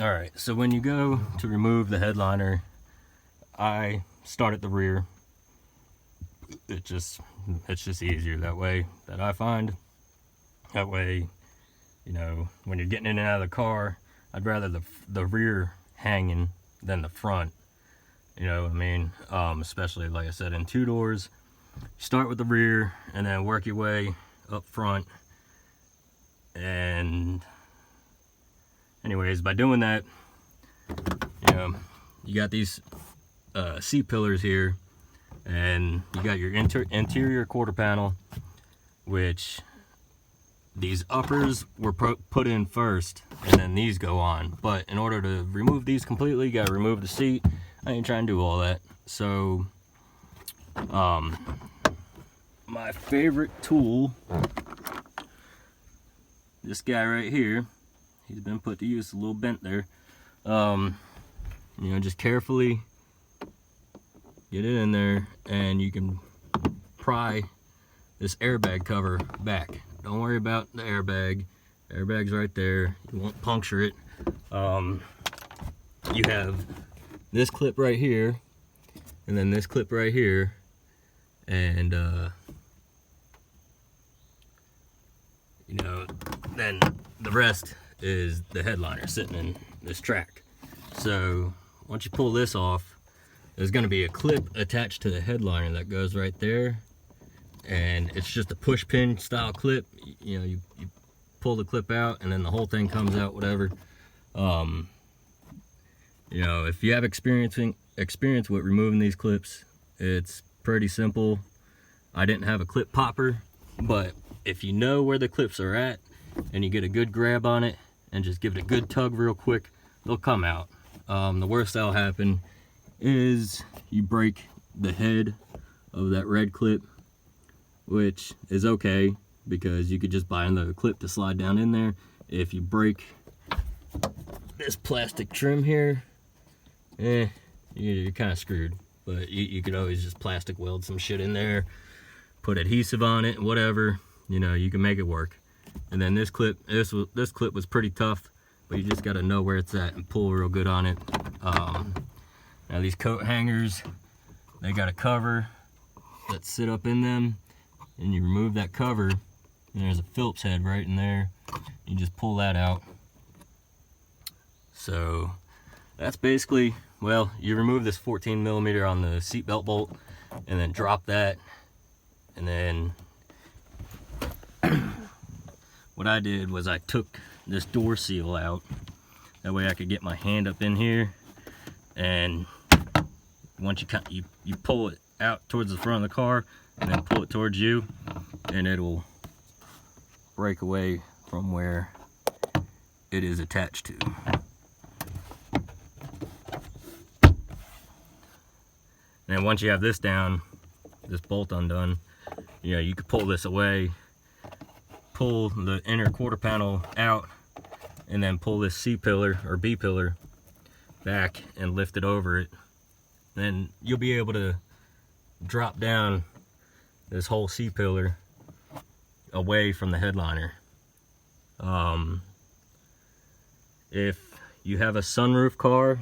All right, so when you go to remove the headliner, I start at the rear. It's just easier that way, that I find. That way, you know, when you're getting in and out of the car, I'd rather the rear hanging than the front. You know what I mean? Especially, like I said, in two doors. Start with the rear and then work your way up front. And anyways, by doing that, you know, you got these C-pillars here, and you got your interior quarter panel, which these uppers were put in first, and then these go on. But in order to remove these completely, you gotta remove the seat. I ain't trying to do all that. So, my favorite tool, this guy right here, he's been put to use, a little bent there. You know, just carefully get it in there, and you can pry this airbag cover back. Don't worry about the airbag. Airbag's right there. You won't puncture it. You have this clip right here, and then this clip right here, and you know, then the rest is the headliner sitting in this track. So once you pull this off, there's going to be a clip attached to the headliner that goes right there, and it's just a push pin style clip. You know, you pull the clip out and then the whole thing comes out, whatever. You know, if you have experience with removing these clips, it's pretty simple. I didn't have a clip popper, but if you know where the clips are at and you get a good grab on it and just give it a good tug real quick, they'll come out. The worst that'll happen is you break the head of that red clip, which is okay because you could just buy another clip to slide down in there. If you break this plastic trim here, you're kind of screwed. But you could always just plastic weld some shit in there, put adhesive on it, whatever. You know, you can make it work. And then this clip was pretty tough, but you just got to know where it's at and pull real good on it. Now these coat hangers, they got a cover that sit up in them, and you remove that cover, and there's a Phillips head right in there. You just pull that out. So that's basically, well, you remove this 14mm on the seatbelt bolt, and then drop that, and then what I did was I took this door seal out. That way I could get my hand up in here, and once you pull it out towards the front of the car and then pull it towards you, and it'll break away from where it is attached to. And once you have this down, this bolt undone, you know, you could pull this away, pull the inner quarter panel out, and then pull this C-pillar or B-pillar back and lift it over it. Then you'll be able to drop down this whole C-pillar away from the headliner. If you have a sunroof car,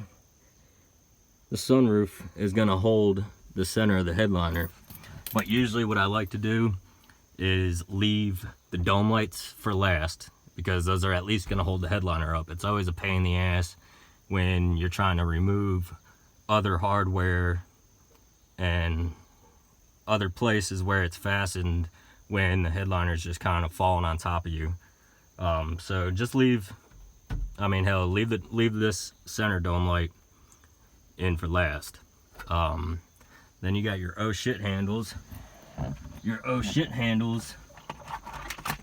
the sunroof is going to hold the center of the headliner. But usually what I like to do is leave the dome lights for last, because those are at least going to hold the headliner up. It's always a pain in the ass when you're trying to remove other hardware and other places where it's fastened when the headliner is just kind of falling on top of you. So just leave this center dome light in for last. Then you got your oh shit handles. Your oh shit handles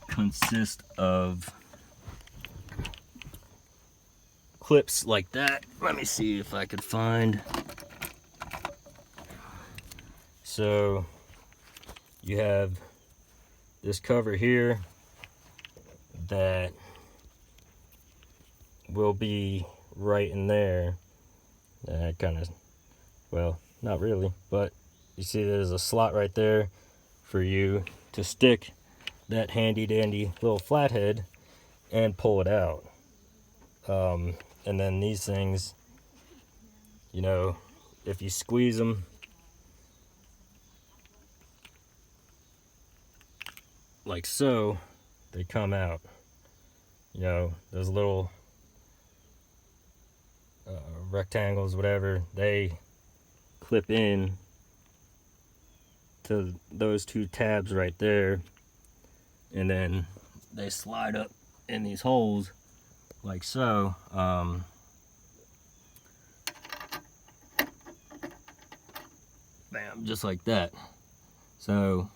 consist of clips like that. Let me see if I could find. So you have this cover here that will be right in there. Kind of, well, not really, but you see there's a slot right there for you to stick that handy dandy little flathead and pull it out. And then these things, you know, if you squeeze them like so, they come out. You know, those little rectangles, whatever, they clip in to those two tabs right there, and then they slide up in these holes like so. Bam, just like that. So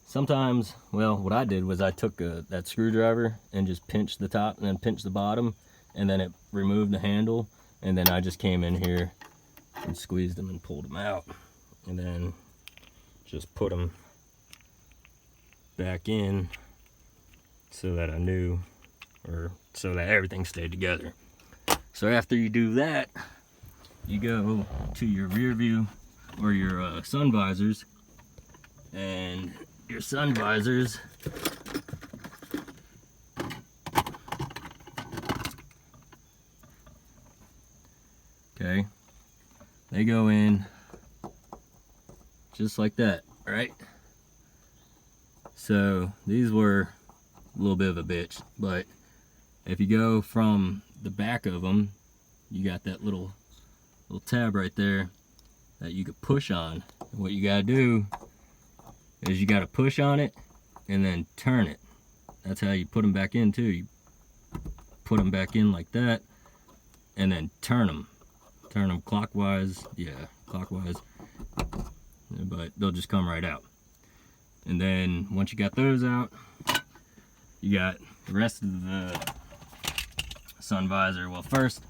sometimes, well, what I did was I took that screwdriver and just pinched the top and then pinched the bottom, and then it removed the handle, and then I just came in here and squeezed them and pulled them out, and then just put them back in so that I knew, or so that everything stayed together. So after you do that, you go to your rear view or your sun visors, and your sun visors, okay, they go in just like that, right? So these were a little bit of a bitch, but if you go from the back of them, you got that little tab right there that you could push on. And what you gotta do is you gotta push on it and then turn it. That's how you put them back in too. You put them back in like that and then turn them clockwise. Yeah, clockwise, but they'll just come right out. And then once you got those out, you got the rest of the sun visor. Well, first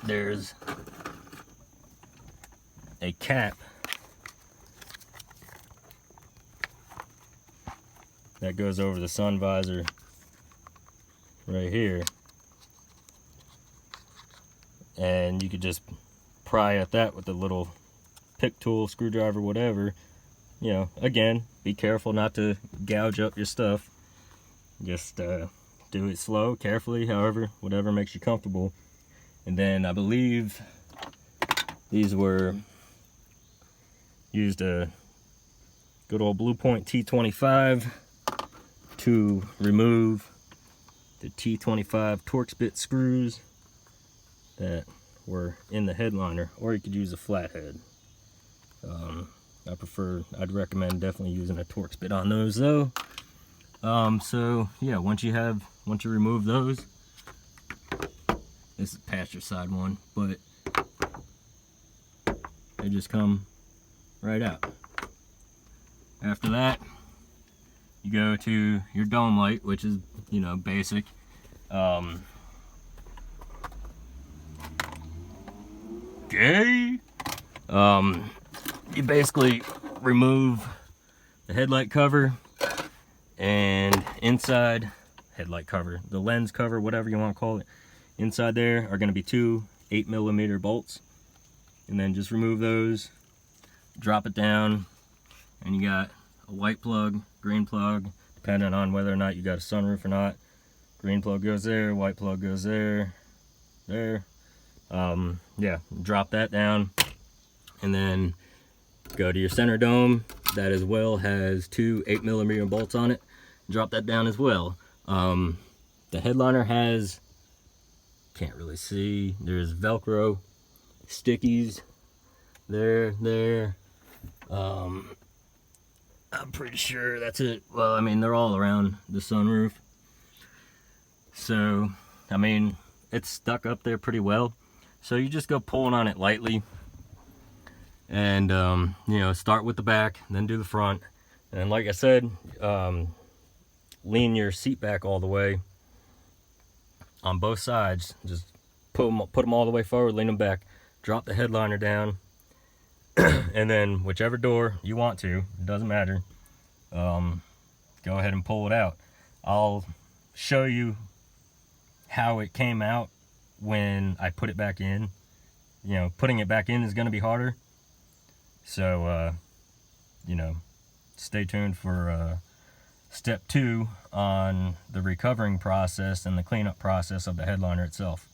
there's a cap that goes over the sun visor right here, and you could just pry at that with a little pick tool, screwdriver, whatever. You know, again, be careful not to gouge up your stuff. Just do it slow, carefully, however, whatever makes you comfortable. And then I believe these were used a good old Blue Point T25 to remove the T25 Torx bit screws that were in the headliner, or you could use a flathead. I'd recommend definitely using a Torx bit on those though. So yeah, once you remove those, this is passenger side one, but they just come right out. After that, you go to your dome light, which is, you know, basic. You basically remove the headlight cover, and inside headlight cover, the lens cover, whatever you want to call it, inside there are going to be two 8mm bolts, and then just remove those, drop it down, and you got a white plug, green plug, depending on whether or not you got a sunroof or not. Green plug goes there, white plug goes there. Yeah, drop that down, and then go to your center dome. That as well has two 8mm bolts on it. Drop that down as well. The headliner has, can't really see, there's Velcro stickies there. I'm pretty sure that's it. Well, I mean, they're all around the sunroof. So, I mean, it's stuck up there pretty well. So you just go pulling on it lightly. And, you know, start with the back, then do the front. And like I said, lean your seat back all the way on both sides. Just put them all the way forward, lean them back. Drop the headliner down. And then whichever door you want to, it doesn't matter, go ahead and pull it out. I'll show you how it came out when I put it back in. You know, putting it back in is going to be harder. So, you know, stay tuned for step 2 on the recovering process and the cleanup process of the headliner itself.